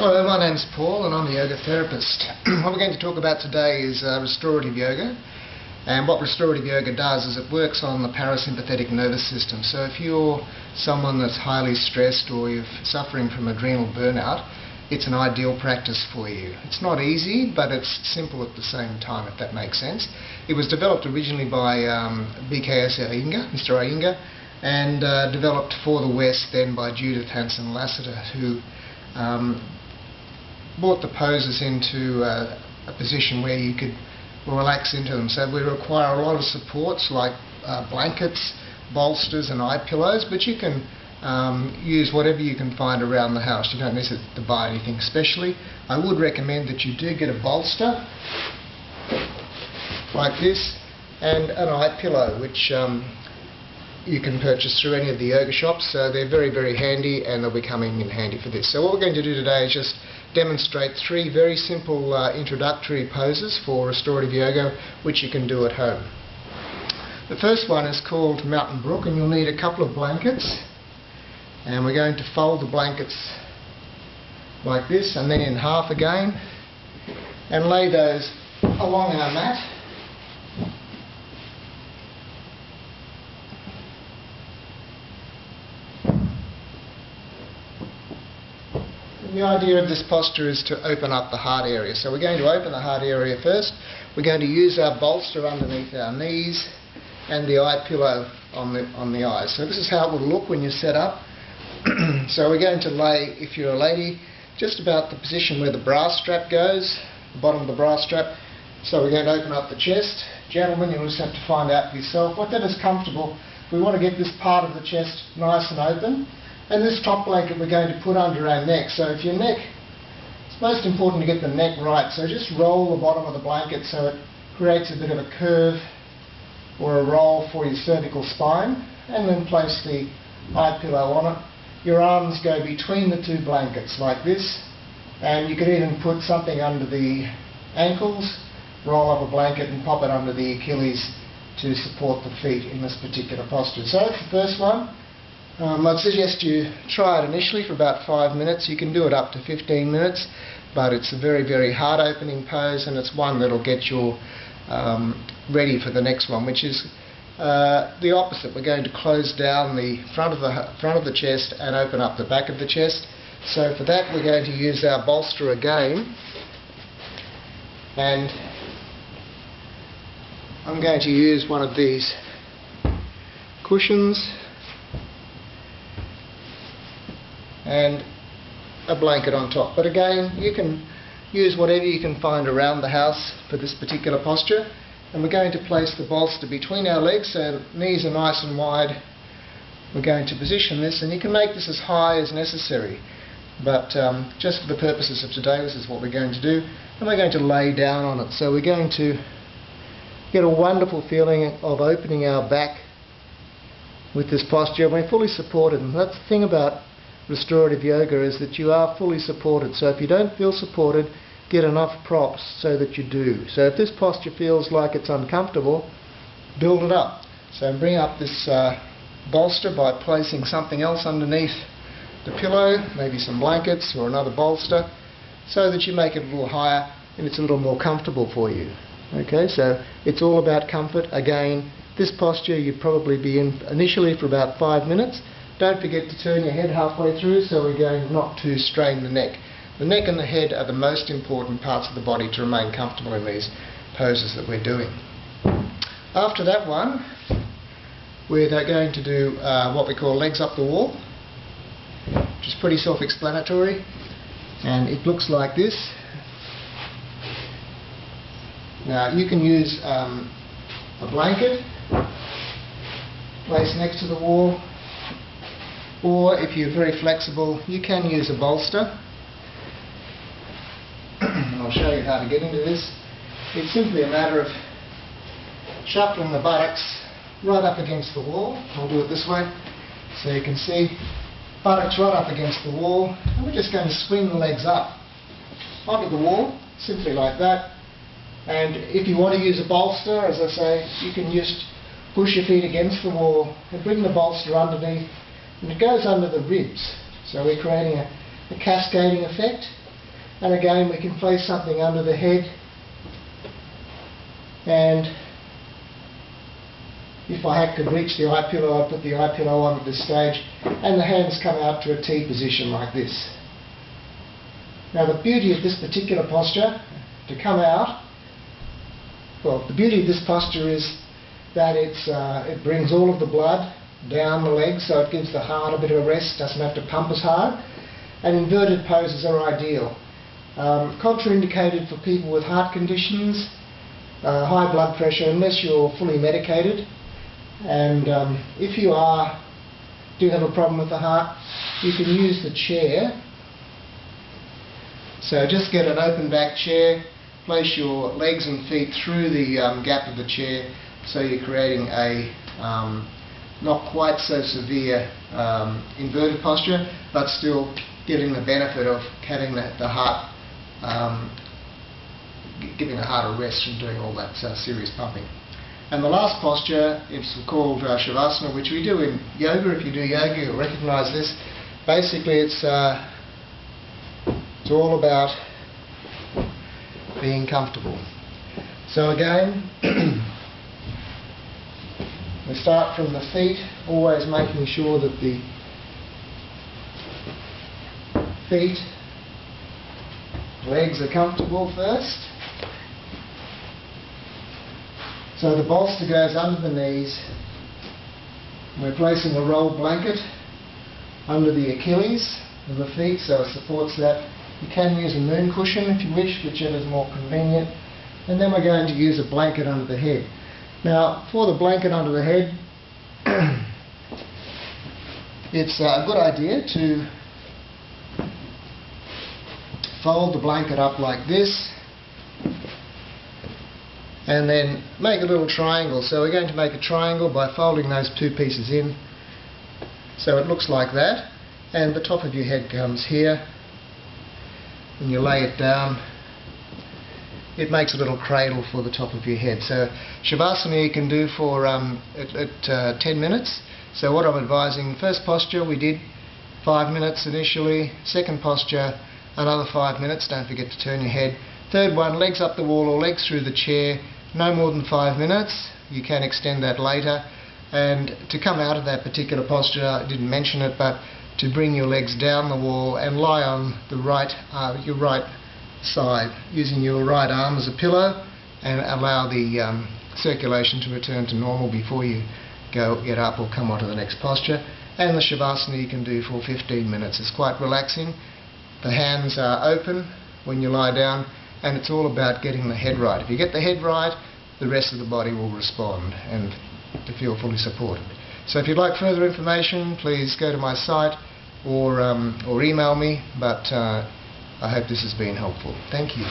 Hello, my name's Paul and I'm a yoga therapist. What we're going to talk about today is restorative yoga. And what restorative yoga does is it works on the parasympathetic nervous system. So if you're someone that's highly stressed or you're suffering from adrenal burnout, it's an ideal practice for you. It's not easy, but it's simple at the same time, if that makes sense. It was developed originally by Mr. Iyengar, and developed for the West then by Judith Hanson Lassiter, who brought the poses into a position where you could relax into them. So we require a lot of supports like blankets, bolsters and eye pillows, but you can use whatever you can find around the house. You don't necessarily have to buy anything specially. I would recommend that you do get a bolster like this and an eye pillow, which you can purchase through any of the yoga shops. So they're very, very handy, and they'll be coming in handy for this. So what we're going to do today is just demonstrate three very simple introductory poses for restorative yoga, which you can do at home. The first one is called Mountain Brook, and you'll need a couple of blankets, and we're going to fold the blankets like this and then in half again and lay those along our mat. The idea of this posture is to open up the heart area. So we're going to open the heart area first. We're going to use our bolster underneath our knees and the eye pillow on the eyes. So this is how it will look when you're set up. So we're going to lay, if you're a lady, just about the position where the bra strap goes, the bottom of the bra strap. So we're going to open up the chest. Gentlemen, you'll just have to find out for yourself. Whatever's comfortable. We want to get this part of the chest nice and open. And this top blanket we're going to put under our neck. So if your neck, it's most important to get the neck right. So just roll the bottom of the blanket so it creates a bit of a curve or a roll for your cervical spine, and then place the eye pillow on it. Your arms go between the two blankets like this, and you could even put something under the ankles, roll up a blanket and pop it under the Achilles to support the feet in this particular posture. So that's the first one. I'd suggest you try it initially for about 5 minutes. You can do it up to 15 minutes, but it's a very, very heart opening pose, and it's one that'll get you ready for the next one, which is the opposite. We're going to close down the front of the chest and open up the back of the chest. So for that we're going to use our bolster again, and I'm going to use one of these cushions and a blanket on top. But again, you can use whatever you can find around the house for this particular posture. And we're going to place the bolster between our legs so knees are nice and wide. We're going to position this, and you can make this as high as necessary, but just for the purposes of today, this is what we're going to do. And we're going to lay down on it. So we're going to get a wonderful feeling of opening our back with this posture. We're fully supported, and that's the thing about restorative yoga, is that you are fully supported. So if you don't feel supported, get enough props so that you do. So if this posture feels like it's uncomfortable, build it up. So bring up this bolster by placing something else underneath the pillow, maybe some blankets or another bolster, so that you make it a little higher and it's a little more comfortable for you. Okay, so it's all about comfort. Again, this posture you'd probably be in initially for about 5 minutes. Don't forget to turn your head halfway through, so we're going not to strain the neck. The neck and the head are the most important parts of the body to remain comfortable in these poses that we're doing. After that one, we're going to do what we call legs up the wall, which is pretty self-explanatory, and it looks like this. Now you can use a blanket placed next to the wall, or if you're very flexible, you can use a bolster. And I'll show you how to get into this. It's simply a matter of shuffling the buttocks right up against the wall. I'll do it this way so you can see buttocks right up against the wall, and we're just going to swing the legs up onto the wall, simply like that. And if you want to use a bolster, as I say, you can just push your feet against the wall and bring the bolster underneath, and it goes under the ribs. So we're creating a cascading effect. And again, we can place something under the head, and if I could reach the eye pillow, I'd put the eye pillow on at this stage, and the hands come out to a T position like this. Now the beauty of this particular posture, to come out, well, the beauty of this posture is that it brings all of the blood down the legs, so it gives the heart a bit of a rest, doesn't have to pump as hard, and inverted poses are ideal. Contraindicated for people with heart conditions, high blood pressure, unless you're fully medicated. And if you do have a problem with the heart, you can use the chair. So just get an open back chair, place your legs and feet through the gap of the chair, so you're creating a not quite so severe inverted posture, but still getting the benefit of having the heart, giving the heart a rest from doing all that serious pumping. And the last posture is called Shavasana, which we do in yoga. If you do yoga, you'll recognise this. Basically, it's all about being comfortable. So again, we start from the feet, always making sure that the feet, legs are comfortable first. So the bolster goes under the knees. We're placing a rolled blanket under the Achilles of the feet, so it supports that. You can use a moon cushion if you wish, whichever is more convenient. And then we're going to use a blanket under the head. Now, for the blanket under the head, it's a good idea to fold the blanket up like this, and then make a little triangle. So we're going to make a triangle by folding those two pieces in, so it looks like that, and the top of your head comes here, and you lay it down. It makes a little cradle for the top of your head. So Shavasana you can do for 10 minutes. So what I'm advising, first posture we did 5 minutes initially, second posture another 5 minutes, don't forget to turn your head. Third one, legs up the wall or legs through the chair, no more than 5 minutes. You can extend that later. And to come out of that particular posture, I didn't mention it, but to bring your legs down the wall and lie on the your right side, using your right arm as a pillow, and allow the circulation to return to normal before you get up or come on to the next posture. And the Shavasana you can do for 15 minutes. It's quite relaxing. The hands are open when you lie down, and it's all about getting the head right. If you get the head right, the rest of the body will respond and to feel fully supported. So if you'd like further information, please go to my site or email me, but I hope this has been helpful. Thank you.